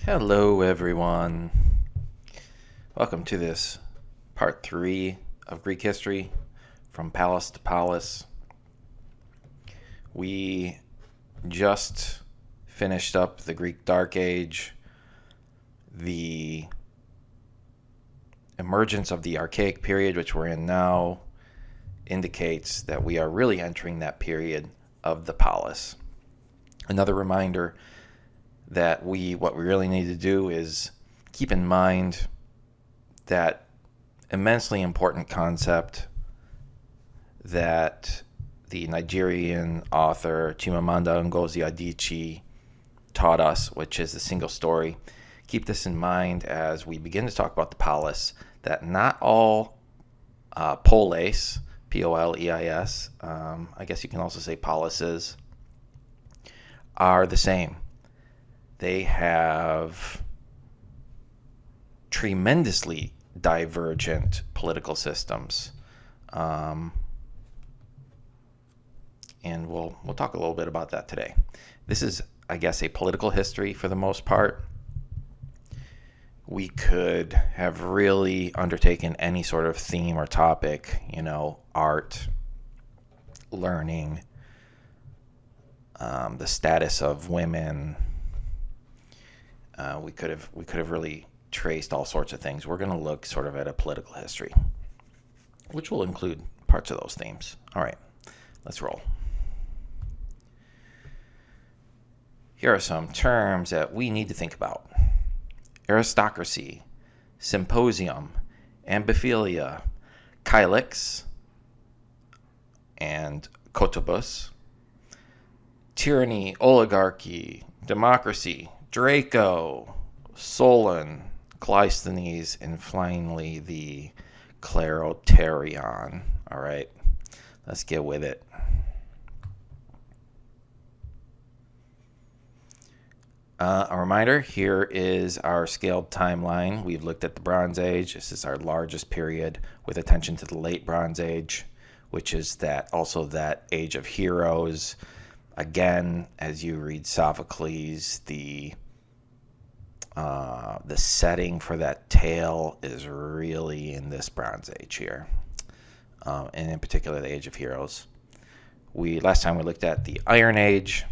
Hello, everyone. Welcome to this part 3 of Greek history, from palace to Polis. We just finished up the Greek Dark Age. The emergence of the Archaic period, which we're in now, indicates that we are really entering that period of the Polis. Another reminder that what we really need to do is keep in mind that immensely important concept that the Nigerian author Chimamanda Ngozi Adichie taught us, which is the single story. Keep this in mind as we begin to talk about the Polis, that not all polis, P-O-L-E-I-S, I guess you can also say polises, are the same. They have tremendously divergent political systems. And we'll talk a little bit about that today. This is, I guess, a political history for the most part. We could have really undertaken any sort of theme or topic, art, learning, the status of women. We could have really traced all sorts of things. We're going to look sort of at a political history, which will include parts of those themes. All right, let's roll. Here are some terms that we need to think about: aristocracy, symposium, ambiphilia, kylix, and kotobus, tyranny, oligarchy, democracy, Draco, Solon, Cleisthenes, and finally the Kleroterion. All right, let's get with it. A reminder, here is our scaled timeline. We've looked at the Bronze Age. This is our largest period, with attention to the late Bronze Age, which is that age of heroes. Again, as you read Sophocles, the setting for that tale is really in this Bronze Age here, and in particular the Age of Heroes. Last time we looked at the Iron Age,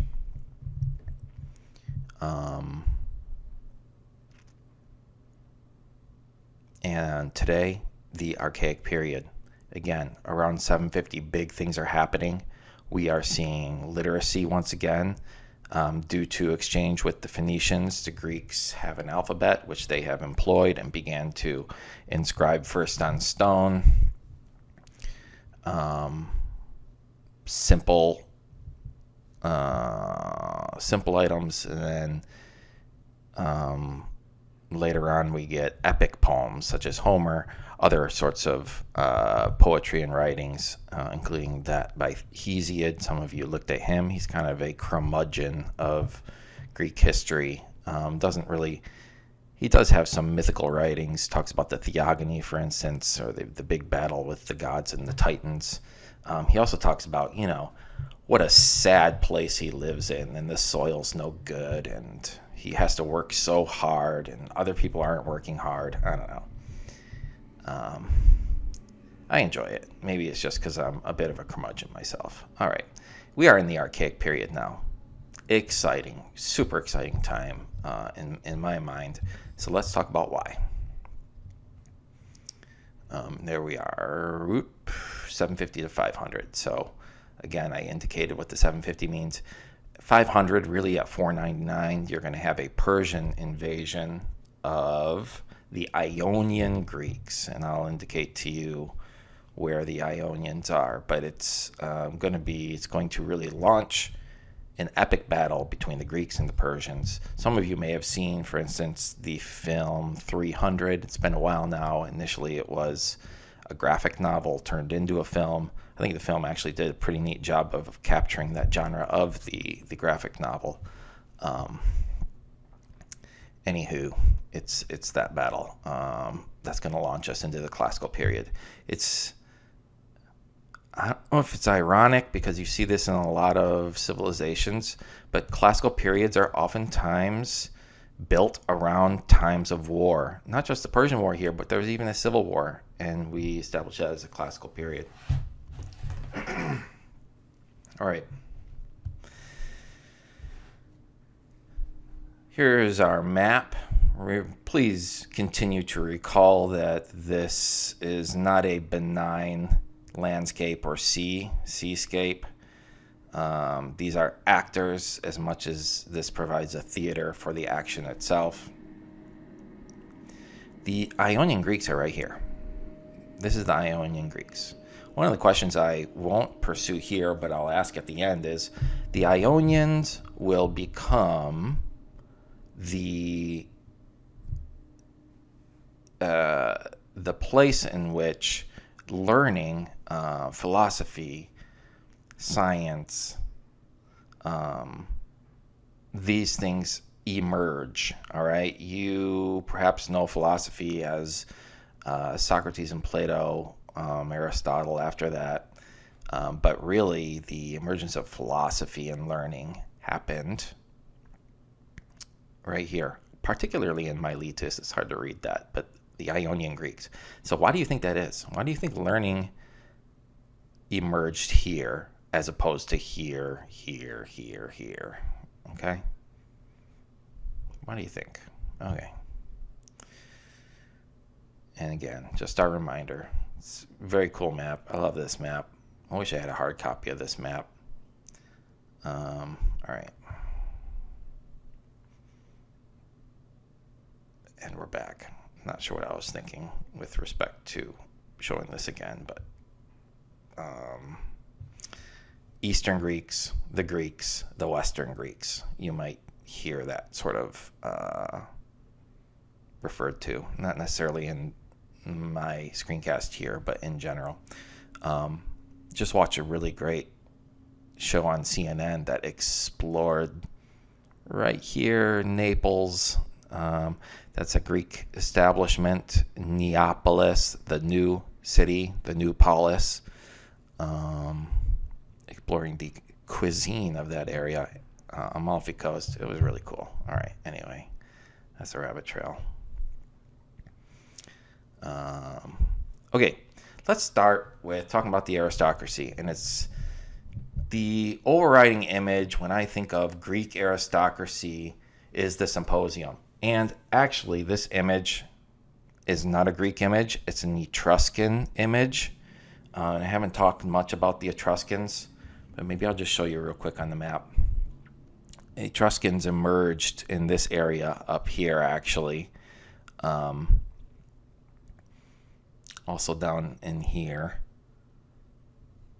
and today the Archaic period. Again, around 750, big things are happening. We are seeing literacy once again. Due to exchange with the Phoenicians, the Greeks have an alphabet, which they have employed and began to inscribe first on stone. Simple items, and then later on we get epic poems such as Homer, other sorts of poetry and writings, including that by Hesiod. Some of you looked at him. He's kind of a curmudgeon of Greek history. He does have some mythical writings, talks about the Theogony, for instance, or the big battle with the gods and the Titans. He also talks about, what a sad place he lives in, and the soil's no good, and he has to work so hard, and other people aren't working hard. I don't know. I enjoy it. Maybe it's just because I'm a bit of a curmudgeon myself. All right. We are in the Archaic period now. Exciting, super exciting time in my mind. So let's talk about why. There we are, 750 to 500. So again, I indicated what the 750 means. 500, really at 499, you're going to have a Persian invasion of the Ionian Greeks, and I'll indicate to you where the Ionians are, but it's going to really launch an epic battle between the Greeks and the Persians. Some of you may have seen, for instance, the film 300. It's been a while now. Initially, it was a graphic novel turned into a film. I think the film actually did a pretty neat job of capturing that genre of the graphic novel. Anywho, it's that battle that's going to launch us into the classical period. I don't know if it's ironic, because you see this in a lot of civilizations, but classical periods are oftentimes built around times of war. Not just the Persian War here, but there was even a civil war, and we established that as a classical period. All right. Here's our map. Please continue to recall that this is not a benign landscape or seascape. These are actors as much as this provides a theater for the action itself. The Ionian Greeks are right here. This is the Ionian Greeks. One of the questions I won't pursue here, but I'll ask at the end is, the Ionians will become the place in which learning, philosophy, science, these things emerge. All right, you perhaps know philosophy as Socrates and Plato, Aristotle after that, but really the emergence of philosophy and learning happened right here, particularly in Miletus. It's hard to read that, but the Ionian Greeks. So why do you think that is? Why do you think learning emerged here as opposed to here, here, here, here? Okay? What do you think? Okay. And again, just our reminder. It's a very cool map. I love this map. I wish I had a hard copy of this map. All right. And we're back. Not sure what I was thinking with respect to showing this again, but Eastern Greeks, the Western Greeks. You might hear that sort of referred to, not necessarily in my screencast here, but in general. Just watch a really great show on CNN that explored right here, Naples. That's a Greek establishment. Neapolis, the new city, the new polis. Exploring the cuisine of that area, Amalfi Coast. It was really cool. All right, anyway, that's a rabbit trail. Okay, let's start with talking about the aristocracy. And it's the overriding image when I think of Greek aristocracy is the Symposium. And actually, this image is not a Greek image. It's an Etruscan image. I haven't talked much about the Etruscans, but maybe I'll just show you real quick on the map. Etruscans emerged in this area up here, actually. Also down in here.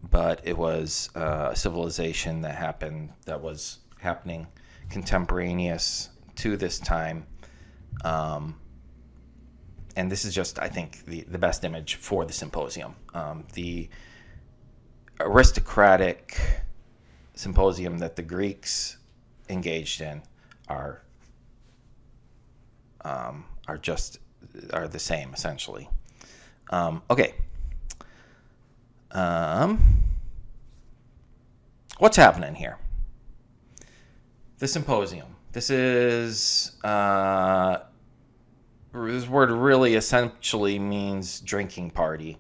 But it was a civilization that was happening contemporaneous to this time. And this is just, I think, the best image for the Symposium. The aristocratic symposium that the Greeks engaged in are the same, essentially. Okay. What's happening here? The Symposium. This word really essentially means drinking party.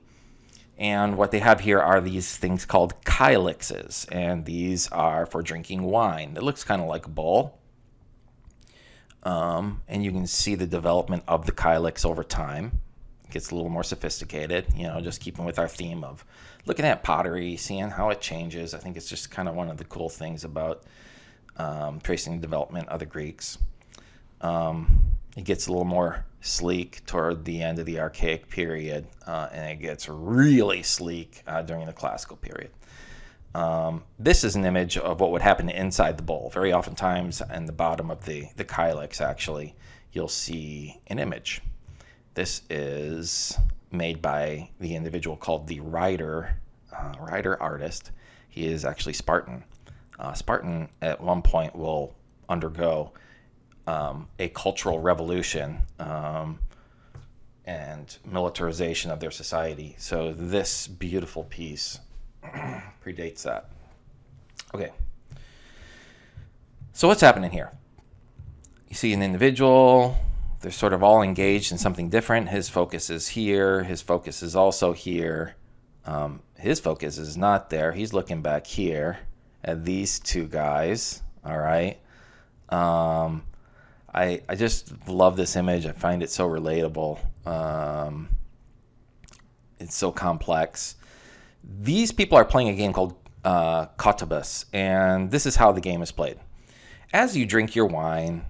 And what they have here are these things called kylixes. And these are for drinking wine. It looks kind of like a bowl. And you can see the development of the kylix over time. It gets a little more sophisticated, just keeping with our theme of looking at pottery, seeing how it changes. I think it's just kind of one of the cool things about tracing the development of the Greeks. It gets a little more sleek toward the end of the Archaic period, and it gets really sleek during the Classical period. This is an image of what would happen inside the bowl. Very oftentimes, in the bottom of the kylix, actually, you'll see an image. This is made by the individual called the writer artist. He is actually Spartan. Spartan, at one point, will undergo a cultural revolution and militarization of their society. So this beautiful piece predates that. Okay. So what's happening here? You see an individual, they're sort of all engaged in something different. His focus is here. His focus is also here. His focus is not there. He's looking back here at these two guys. All right. I just love this image. I find it so relatable. It's so complex. These people are playing a game called Kottabus, and this is how the game is played. As you drink your wine,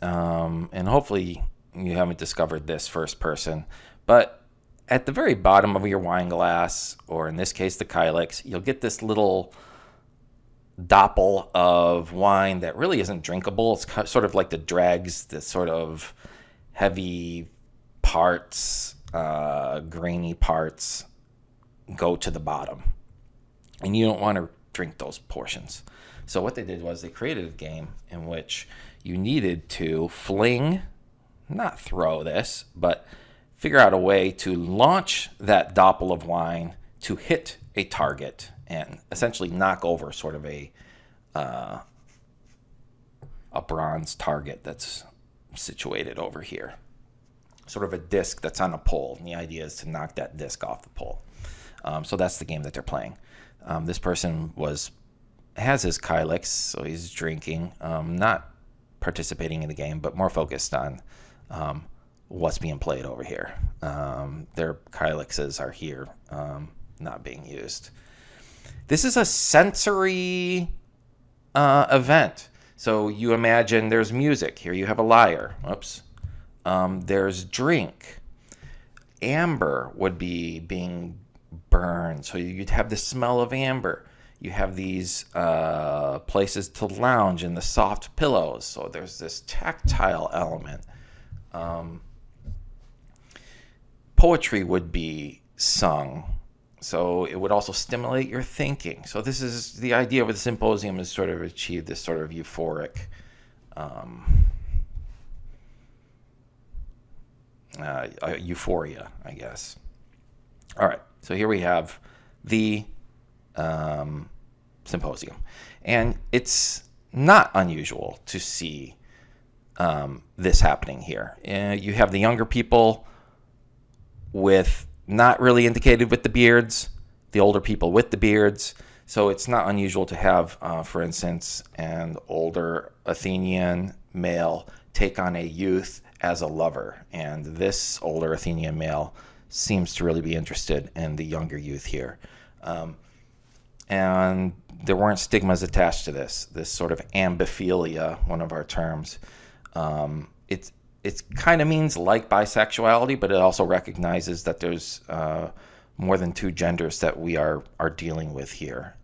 and hopefully you haven't discovered this first person, but at the very bottom of your wine glass, or in this case the Kylix, you'll get this little doppel of wine that really isn't drinkable. It's sort of like the dregs, the sort of heavy parts, grainy parts go to the bottom. And you don't want to drink those portions. So what they did was they created a game in which you needed to fling, not throw this, but figure out a way to launch that doppel of wine to hit a target and essentially knock over sort of a bronze target that's situated over here. Sort of a disc that's on a pole. And the idea is to knock that disc off the pole. So that's the game that they're playing. This person has his Kylix, so he's drinking, not participating in the game, but more focused on what's being played over here. Their Kylixes are here, not being used. This is a sensory event. So you imagine there's music. Here you have a lyre. Oops. There's drink. Amber would be being burned. So you'd have the smell of amber. You have these places to lounge and the soft pillows. So there's this tactile element. Poetry would be sung. So it would also stimulate your thinking. So this is the idea of the symposium, is sort of achieve this sort of euphoric euphoria, I guess. All right, so here we have the symposium. And it's not unusual to see this happening here. You have the younger people with not really indicated with the beards, the older people with the beards. So it's not unusual to have, for instance, an older Athenian male take on a youth as a lover. And this older Athenian male seems to really be interested in the younger youth here. And there weren't stigmas attached to this sort of ambiphilia, one of our terms. It kind of means like bisexuality, but it also recognizes that there's more than two genders that we are dealing with here.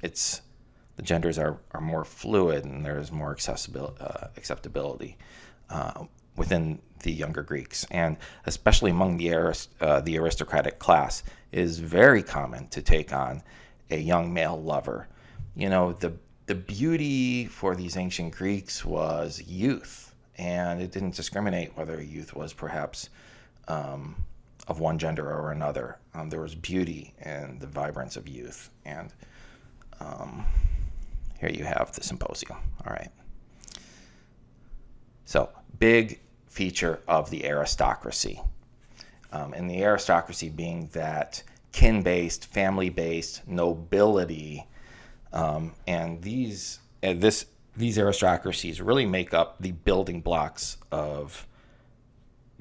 The genders are more fluid, and there's more acceptability within the younger Greeks, and especially among the aristocratic class, is very common to take on a young male lover. You know, the beauty for these ancient Greeks was youth, and it didn't discriminate whether youth was perhaps of one gender or another. There was beauty in the vibrance of youth, and here you have the symposium. All right. So, big feature of the aristocracy. And the aristocracy being that kin-based, family-based nobility. And these aristocracies really make up the building blocks of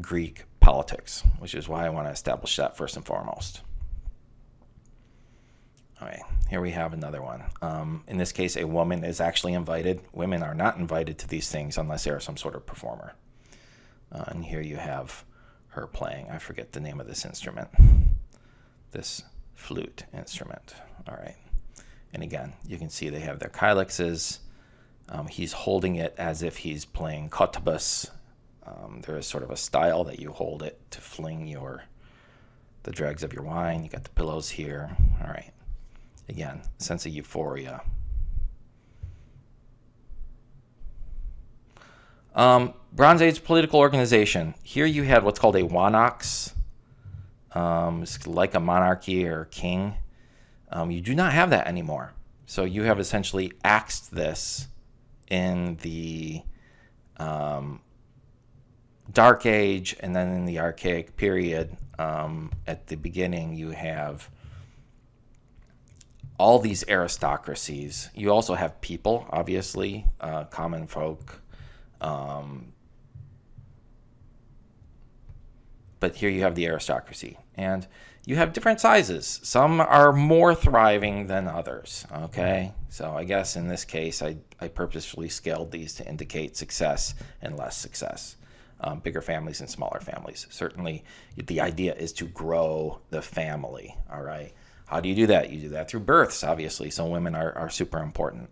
Greek politics, which is why I want to establish that first and foremost. All right, here we have another one. In this case, a woman is actually invited. Women are not invited to these things unless they are some sort of performer. And here you have her playing. I forget the name of this instrument. This flute instrument. All right. And again, you can see they have their Kylixes. He's holding it as if he's playing Kottabus. There is sort of a style that you hold it to fling the dregs of your wine. You got the pillows here. All right. Again, sense of euphoria. Bronze Age political organization. Here you had what's called a wanox. It's like a monarchy or a king. You do not have that anymore. So you have essentially axed this in the Dark Age, and then in the Archaic period, at the beginning, you have all these aristocracies. You also have people, obviously, common folk. But here you have the aristocracy. And you have different sizes. Some are more thriving than others, okay? So I guess in this case, I purposefully scaled these to indicate success and less success. Bigger families and smaller families. Certainly, the idea is to grow the family, all right? How do you do that? You do that through births, obviously. So women are super important.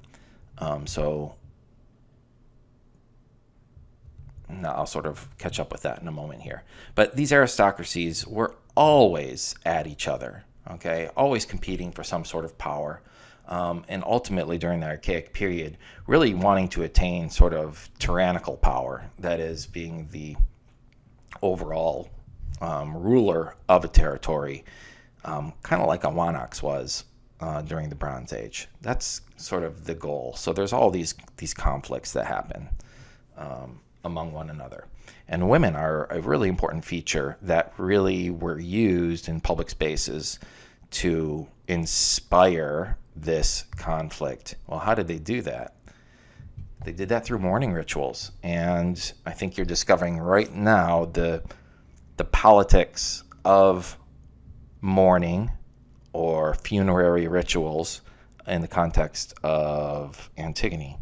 Now I'll sort of catch up with that in a moment here. But these aristocracies were always at each other, okay? Always competing for some sort of power. And ultimately, during the Archaic period, really wanting to attain sort of tyrannical power, that is, being the overall ruler of a territory, kind of like a monarch was during the Bronze Age. That's sort of the goal. So there's all these conflicts that happen among one another. And women are a really important feature that really were used in public spaces to inspire this conflict. Well, how did they do that? They did that through mourning rituals. And I think you're discovering right now the politics of mourning or funerary rituals in the context of Antigone.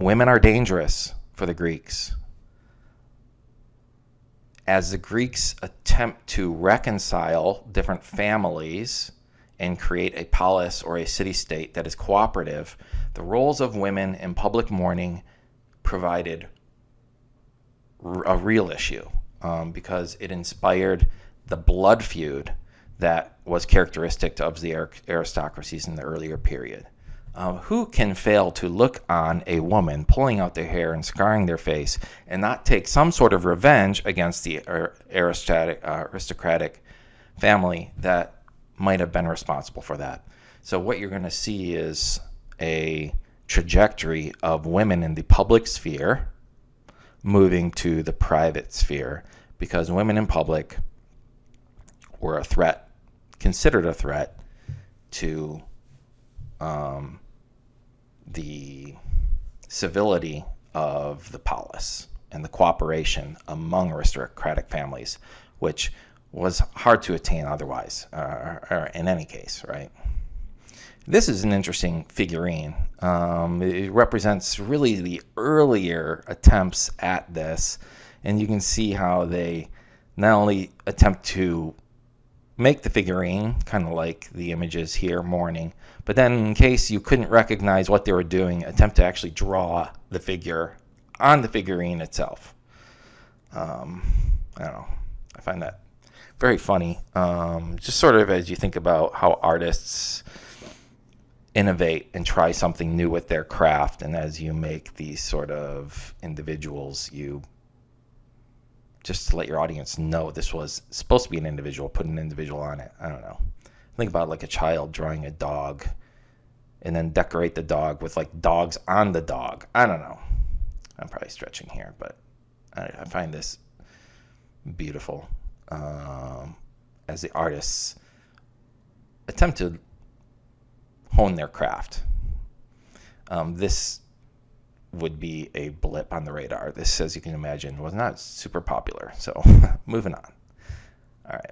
Women are dangerous for the Greeks. As the Greeks attempt to reconcile different families and create a polis or a city-state that is cooperative, the roles of women in public mourning provided a real issue because it inspired the blood feud that was characteristic of the aristocracies in the earlier period. Who can fail to look on a woman pulling out their hair and scarring their face and not take some sort of revenge against the aristocratic family that might have been responsible for that? So what you're going to see is a trajectory of women in the public sphere moving to the private sphere, because women in public were a threat, considered a threat to the civility of the polis and the cooperation among aristocratic families, which was hard to attain otherwise, or in any case, right? This is an interesting figurine. It represents really the earlier attempts at this, and you can see how they not only attempt to make the figurine, kind of like the images here, mourning, but then in case you couldn't recognize what they were doing, attempt to actually draw the figure on the figurine itself. I don't know. I find that very funny. Just sort of as you think about how artists innovate and try something new with their craft, and as you make these sort of individuals, you just to let your audience know this was supposed to be an individual, put an individual on it. I don't know. Think about like a child drawing a dog and then decorate the dog with like dogs on the dog. I don't know. I'm probably stretching here, but I find this beautiful as the artists attempt to hone their craft. This would be a blip on the radar. This, as you can imagine, was not super popular. So moving on. All right.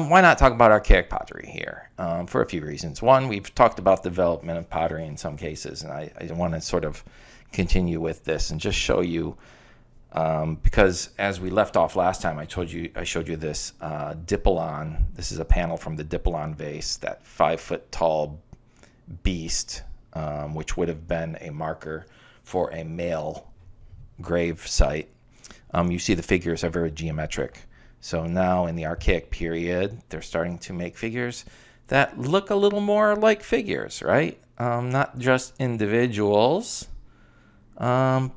Why not talk about archaic pottery here? For a few reasons. One, we've talked about the development of pottery in some cases, and I want to sort of continue with this and just show you, because as we left off last time, I showed you this Dipolon. This is a panel from the Dipolon vase, that 5-foot tall beast, which would have been a marker for a male grave site. You see the figures are very geometric. So now in the Archaic period, they're starting to make figures that look a little more like figures, right? Not just individuals, but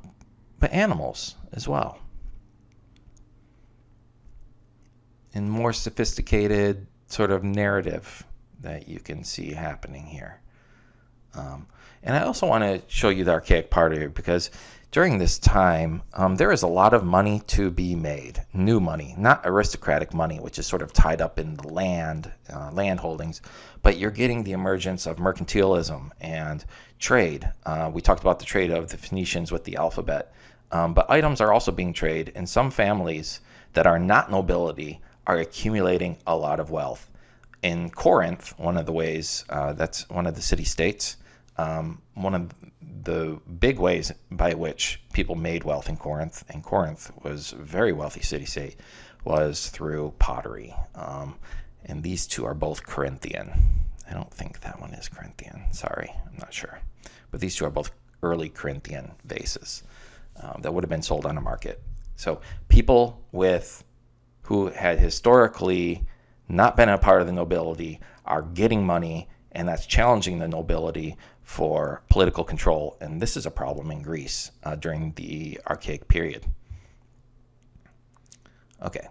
animals as well. In more sophisticated sort of narrative that you can see happening here. And I also want to show you the Archaic Pottery because during this time, there is a lot of money to be made, new money, not aristocratic money, which is sort of tied up in the land holdings, but you're getting the emergence of mercantilism and trade. We talked about the trade of the Phoenicians with the alphabet, but items are also being traded, and some families that are not nobility are accumulating a lot of wealth. In Corinth, one of the ways, that's one of the city-states, one of the big ways by which people made wealth in Corinth, and Corinth was a very wealthy city-state, was through pottery. And these two are both Corinthian. I don't think that one is Corinthian. Sorry, I'm not sure. But these two are both early Corinthian vases that would have been sold on the market. So people who had historically not been a part of the nobility are getting money, and that's challenging the nobility for political control. And this is a problem in Greece during the Archaic period. Okay.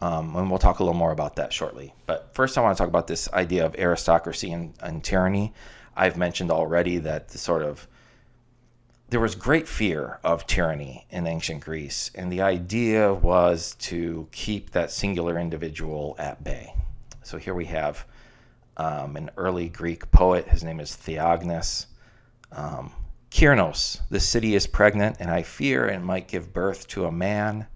And we'll talk a little more about that shortly. But first I want to talk about this idea of aristocracy and tyranny. I've mentioned already that there was great fear of tyranny in ancient Greece, and the idea was to keep that singular individual at bay. So here we have an early Greek poet. His name is Theognis. Kyrnos, the city is pregnant, and I fear it might give birth to a man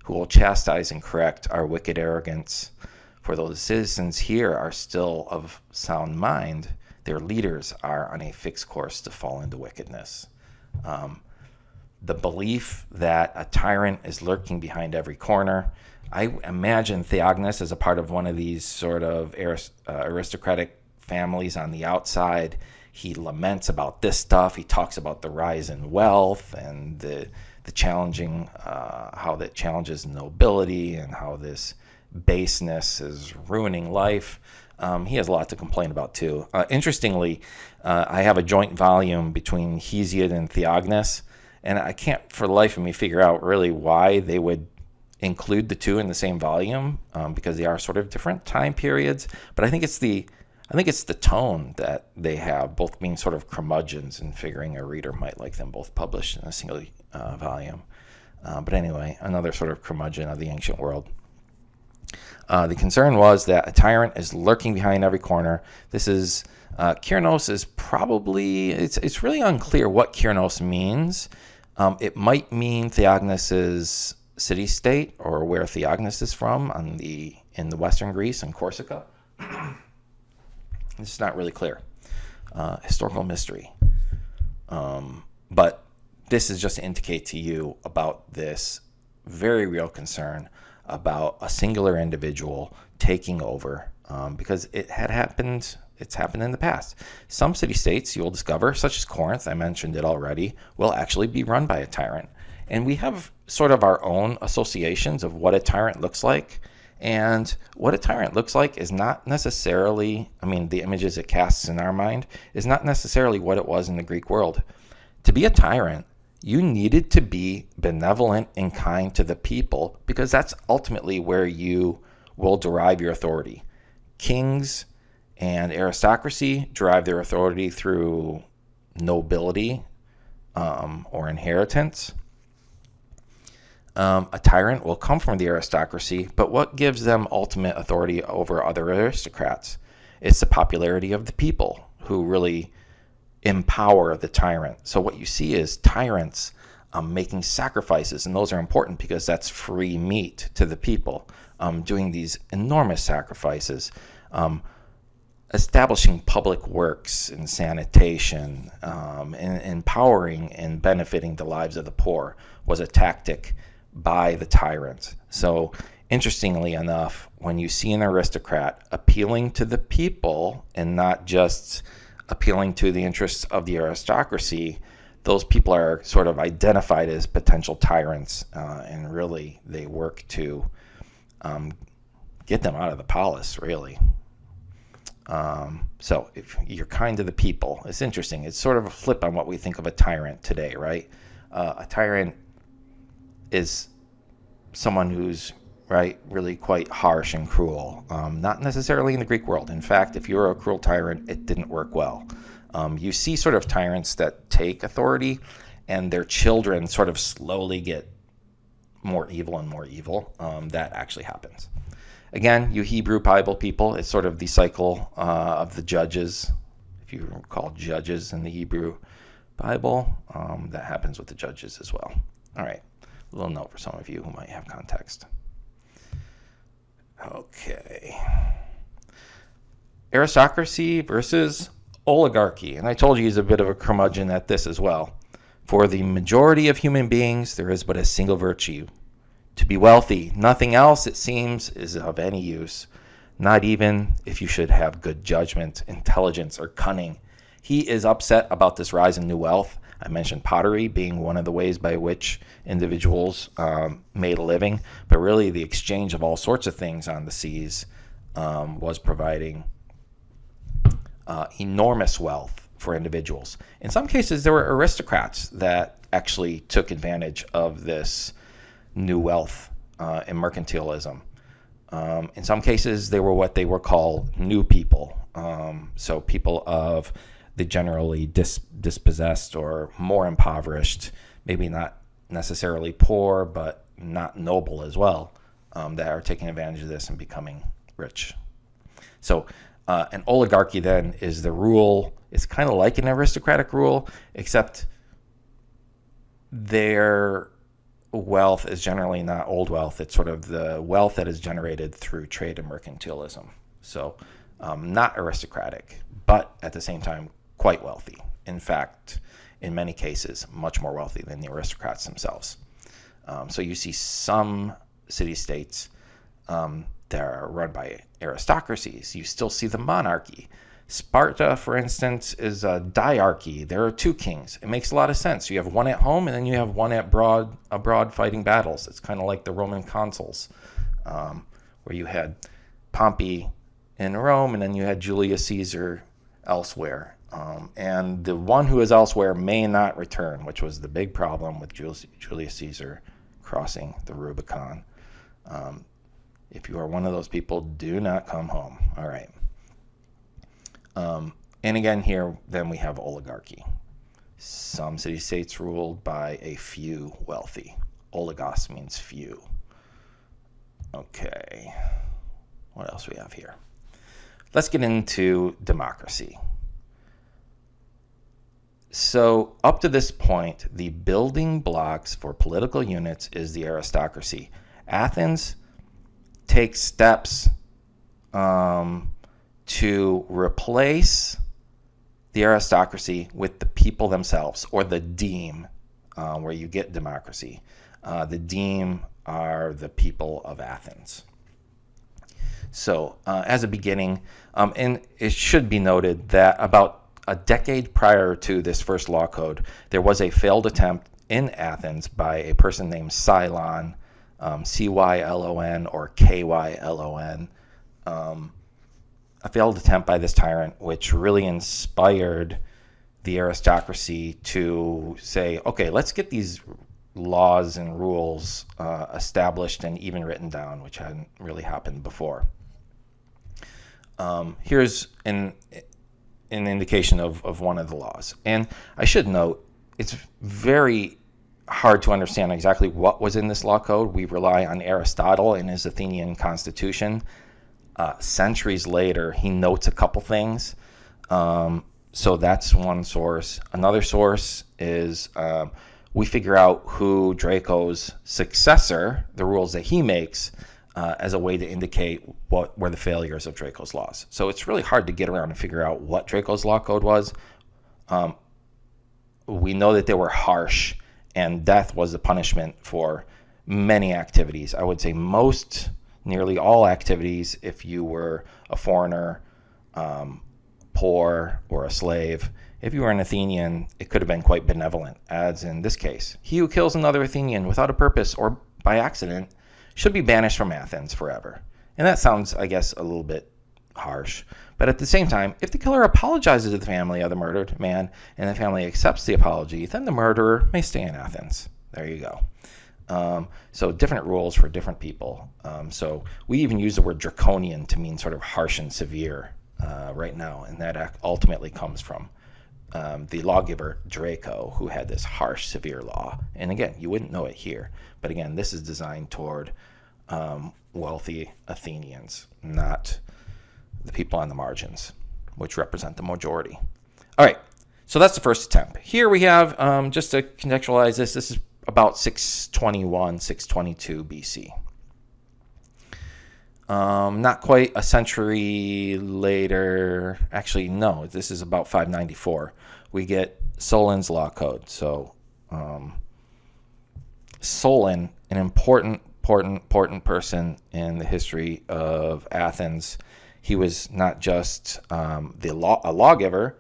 who will chastise and correct our wicked arrogance. For though the citizens here are still of sound mind, their leaders are on a fixed course to fall into wickedness. The belief that a tyrant is lurking behind every corner. I imagine Theognis as a part of one of these sort of aristocratic families on the outside. He laments about this stuff. He talks about the rise in wealth and the challenging, how that challenges nobility and how this baseness is ruining life. He has a lot to complain about too. Interestingly, I have a joint volume between Hesiod and Theognis, and I can't for the life of me figure out really why they would include the two in the same volume, because they are sort of different time periods. But I think it's the tone that they have, both being sort of curmudgeons and figuring a reader might like them both published in a single volume. But anyway, another sort of curmudgeon of the ancient world. The concern was that a tyrant is lurking behind every corner. This is Kyrnos is probably, it's really unclear what Kyrnos means. It might mean Theognis's city-state, or where Theognis is from in the western Greece and Corsica. It's not really clear. Historical mystery. But this is just to indicate to you about this very real concern about a singular individual taking over, because it's happened in the past. Some city-states, you'll discover, such as Corinth, I mentioned it already, will actually be run by a tyrant. And we have sort of our own associations of what a tyrant looks like. And what a tyrant looks like is not necessarily, the images it casts in our mind is not necessarily what it was in the Greek world. To be a tyrant, you needed to be benevolent and kind to the people, because that's ultimately where you will derive your authority. Kings and aristocracy derive their authority through nobility or inheritance. A tyrant will come from the aristocracy, but what gives them ultimate authority over other aristocrats? It's the popularity of the people who really empower the tyrant. So what you see is tyrants making sacrifices, and those are important because that's free meat to the people, doing these enormous sacrifices, establishing public works and sanitation, and empowering and benefiting the lives of the poor was a tactic by the tyrant. So interestingly enough, when you see an aristocrat appealing to the people and not just appealing to the interests of the aristocracy, those people are sort of identified as potential tyrants, and really they work to get them out of the polis, really. So if you're kind to the people, it's interesting. It's sort of a flip on what we think of a tyrant today, right? A tyrant is someone who's right? Really quite harsh and cruel. Not necessarily in the Greek world. In fact, if you're a cruel tyrant, it didn't work well. You see sort of tyrants that take authority and their children sort of slowly get more evil and more evil. That actually happens. Again, you Hebrew Bible people, it's sort of the cycle of the judges. If you recall judges in the Hebrew Bible, that happens with the judges as well. All right, a little note for some of you who might have context. Okay. Aristocracy versus oligarchy. And I told you he's a bit of a curmudgeon at this as well. For the majority of human beings, there is but a single virtue: to be wealthy. Nothing else, it seems, is of any use, not even if you should have good judgment, intelligence, or cunning. He is upset about this rise in new wealth. I mentioned pottery being one of the ways by which individuals made a living, but really the exchange of all sorts of things on the seas was providing enormous wealth for individuals. In some cases, there were aristocrats that actually took advantage of this new wealth and mercantilism. In some cases, they were what they were called new people. So people of the generally dispossessed or more impoverished, maybe not necessarily poor, but not noble as well, that are taking advantage of this and becoming rich. So an oligarchy then is the rule. It's kind of like an aristocratic rule, except their wealth is generally not old wealth. It's sort of the wealth that is generated through trade and mercantilism. So not aristocratic, but at the same time, quite wealthy. In fact, in many cases, much more wealthy than the aristocrats themselves. So you see some city-states that are run by aristocracies. You still see the monarchy. Sparta, for instance, is a diarchy. There are two kings. It makes a lot of sense. You have one at home, and then you have one abroad fighting battles. It's kind of like the Roman consuls, where you had Pompey in Rome, and then you had Julius Caesar elsewhere. And the one who is elsewhere may not return, which was the big problem with Julius Caesar crossing the Rubicon. If you are one of those people, do not come home. All right. And again, here, then we have oligarchy. Some city-states ruled by a few wealthy. Oligos means few. Okay. What else we have here? Let's get into democracy. So up to this point, the building blocks for political units is the aristocracy. Athens takes steps to replace the aristocracy with the people themselves, or the deme, where you get democracy. The deme are the people of Athens. So as a beginning, and it should be noted that about a decade prior to this first law code, there was a failed attempt in Athens by a person named Solon, Cylon or Kylon, a failed attempt by this tyrant, which really inspired the aristocracy to say, okay, let's get these laws and rules established and even written down, which hadn't really happened before. Here's an indication of one of the laws. And I should note, it's very hard to understand exactly what was in this law code. We rely on Aristotle in his Athenian constitution. Centuries later, he notes a couple things. So that's one source. Another source is we figure out who Draco's successor, the rules that he makes, as a way to indicate what were the failures of Draco's laws. So it's really hard to get around and figure out what Draco's law code was. We know that they were harsh, and death was the punishment for many activities. I would say nearly all activities, if you were a foreigner, poor, or a slave. If you were an Athenian, it could have been quite benevolent, as in this case. He who kills another Athenian without a purpose or by accident should be banished from Athens forever. And that sounds, I guess, a little bit harsh. But at the same time, if the killer apologizes to the family of the murdered man and the family accepts the apology, then the murderer may stay in Athens. There you go. So different rules for different people. So we even use the word draconian to mean sort of harsh and severe right now, and that ultimately comes from the lawgiver Draco, who had this harsh, severe law. And again, you wouldn't know it here, but again, this is designed toward wealthy Athenians, not the people on the margins, which represent the majority. All right, so that's the first attempt. Here we have, just to contextualize this is about 621, 622 BC. Not quite a century later. Actually, no, this is about 594. We get Solons Law Code. So Solon, an important person in the history of Athens. He was not just a lawgiver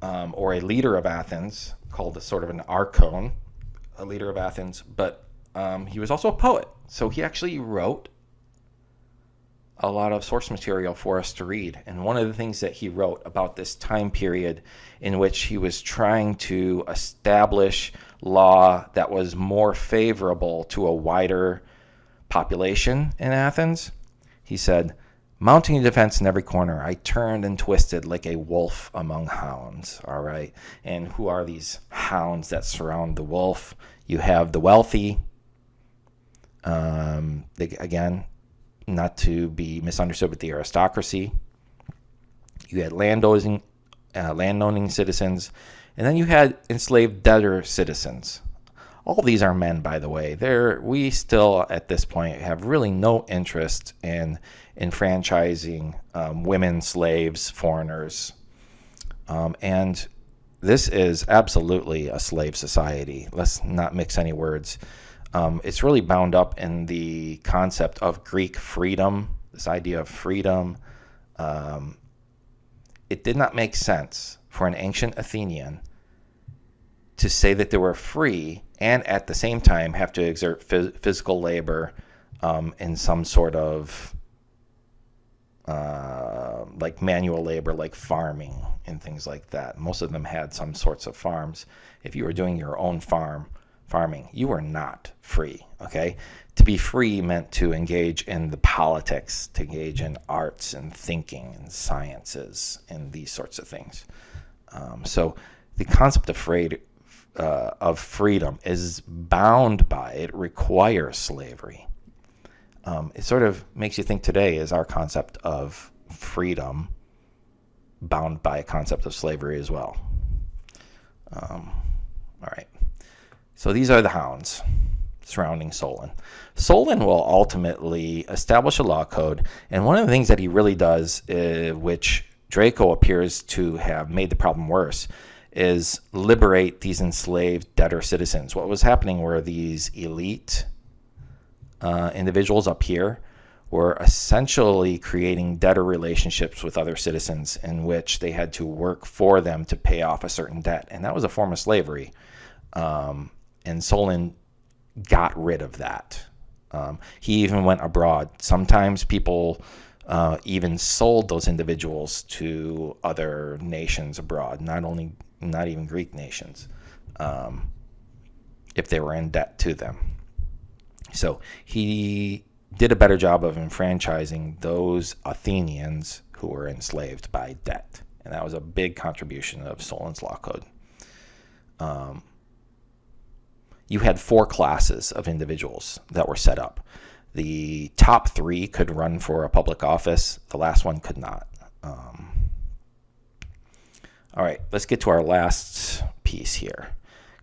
or a leader of Athens, called a sort of an archon, a leader of Athens, but he was also a poet. So he actually wrote a lot of source material for us to read. And one of the things that he wrote about this time period in which he was trying to establish law that was more favorable to a wider population in Athens, he said, "Mounting a defense in every corner, I turned and twisted like a wolf among hounds." All right. And who are these hounds that surround the wolf? You have the wealthy. Again, not to be misunderstood with the aristocracy. You had landowning citizens, and then you had enslaved debtor citizens. All these are men, by the way. We still, at this point, have really no interest in enfranchising women, slaves, foreigners. And this is absolutely a slave society. Let's not mix any words. It's really bound up in the concept of Greek freedom, this idea of freedom. It did not make sense for an ancient Athenian to say that they were free and at the same time have to exert physical labor in some sort of like manual labor, like farming and things like that. Most of them had some sorts of farms. If you were doing your own farming, you were not free, okay? To be free meant to engage in the politics, to engage in arts and thinking and sciences and these sorts of things. So the concept of freedom is bound by, it requires slavery. It sort of makes you think today, is our concept of freedom bound by a concept of slavery as well? All right. So these are the hounds surrounding Solon. Solon will ultimately establish a law code, and one of the things that he really does, which Draco appears to have made the problem worse, is liberate these enslaved debtor citizens. What was happening were these elite individuals up here were essentially creating debtor relationships with other citizens in which they had to work for them to pay off a certain debt, and that was a form of slavery. And Solon got rid of that. He even went abroad. Sometimes people even sold those individuals to other nations abroad, not even Greek nations, if they were in debt to them. So he did a better job of enfranchising those Athenians who were enslaved by debt. And that was a big contribution of Solon's Law Code. You had 4 classes of individuals that were set up. The top 3 could run for a public office. The last one could not. All right, let's get to our last piece here.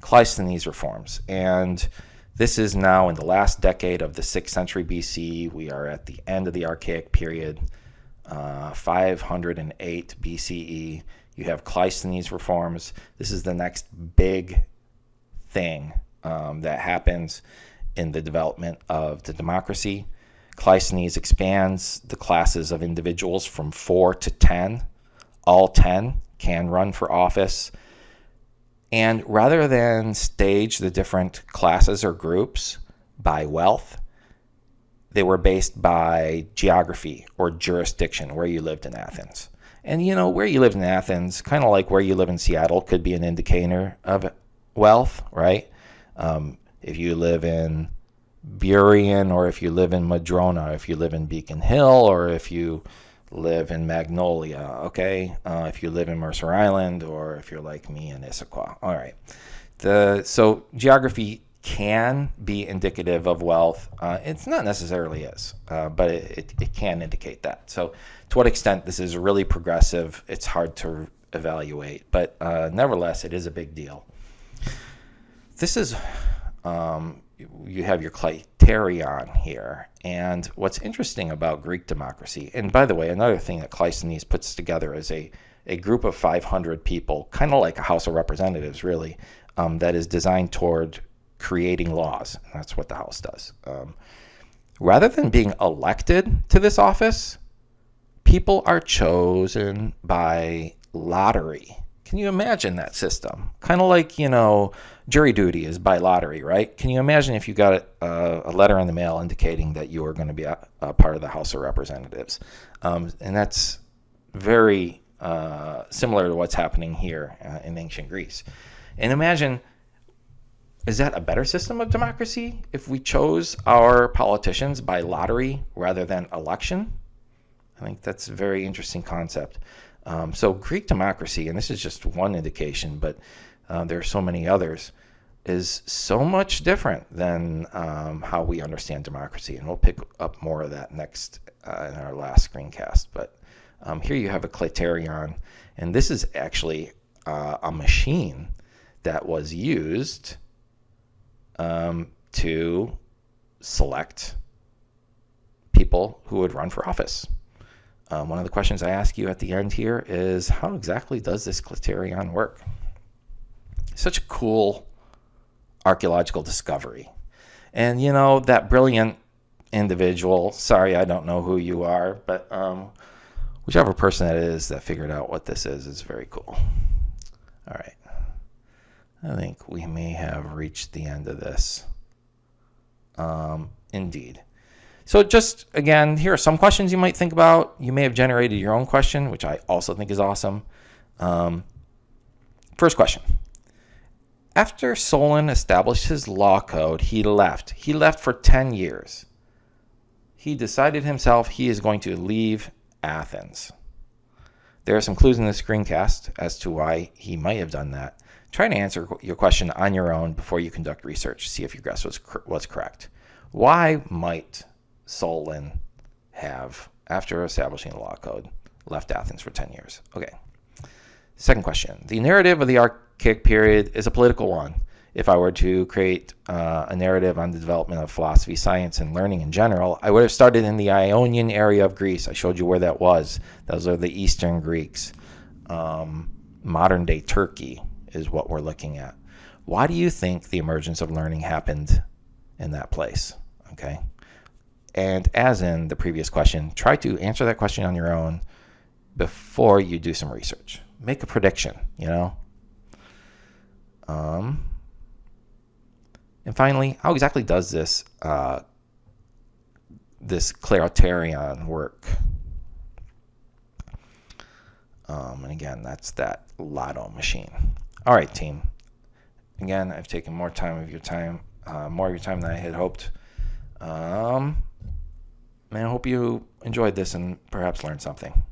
Kleist and these reforms. And this is now in the last decade of the 6th century BC. We are at the end of the Archaic period, 508 BCE. You have Kleist and these reforms. This is the next big thing that happens in the development of the democracy. Cleisthenes expands the classes of individuals from 4 to 10. All 10 can run for office. And rather than stage the different classes or groups by wealth, they were based by geography or jurisdiction, where you lived in Athens. And where you lived in Athens, kind of like where you live in Seattle, could be an indicator of wealth, right? if you live in Burien, or if you live in Madrona, if you live in Beacon Hill, or if you live in Magnolia, okay? If you live in Mercer Island, or if you're like me in Issaquah. All right. So geography can be indicative of wealth. It's not necessarily is, but it can indicate that. So to what extent this is really progressive, it's hard to evaluate, but nevertheless, it is a big deal. This is, you have your criterion here, and what's interesting about Greek democracy, and by the way, another thing that Kleist puts together is a group of 500 people, kind of like a House of Representatives, really, that is designed toward creating laws. That's what the House does. Rather than being elected to this office, people are chosen by lottery. Can you imagine that system? Kind of like, jury duty is by lottery, right? Can you imagine if you got a letter in the mail indicating that you were going to be a part of the House of Representatives? And that's very similar to what's happening here in ancient Greece. And imagine, is that a better system of democracy if we chose our politicians by lottery rather than election? I think that's a very interesting concept. So Greek democracy, and this is just one indication, but there are so many others, is so much different than how we understand democracy. And we'll pick up more of that next in our last screencast. But here you have a criterion, and this is actually a machine that was used to select people who would run for office. One of the questions I ask you at the end here is, how exactly does this criterion work? Such a cool archaeological discovery. And, that brilliant individual, sorry, I don't know who you are, but whichever person that is that figured out what this is very cool. All right. I think we may have reached the end of this. Indeed. So just, again, here are some questions you might think about. You may have generated your own question, which I also think is awesome. First question. After Solon established his law code, he left. He left for 10 years. He decided himself he is going to leave Athens. There are some clues in the screencast as to why he might have done that. Try to answer your question on your own before you conduct research. See if your guess was correct. Why might Solon have, after establishing the law code, left Athens for 10 years? Okay. Second question. The narrative of the Archaic period is a political one. If I were to create a narrative on the development of philosophy, science, and learning in general, I would have started in the Ionian area of Greece. I showed you where that was. Those are the Eastern Greeks. Modern-day Turkey is what we're looking at. Why do you think the emergence of learning happened in that place? Okay. And as in the previous question, try to answer that question on your own before you do some research. Make a prediction, And finally, how exactly does this criterion work? And again, that's that lotto machine. All right, team. Again, I've taken more of your time than I had hoped. And I hope you enjoyed this and perhaps learned something.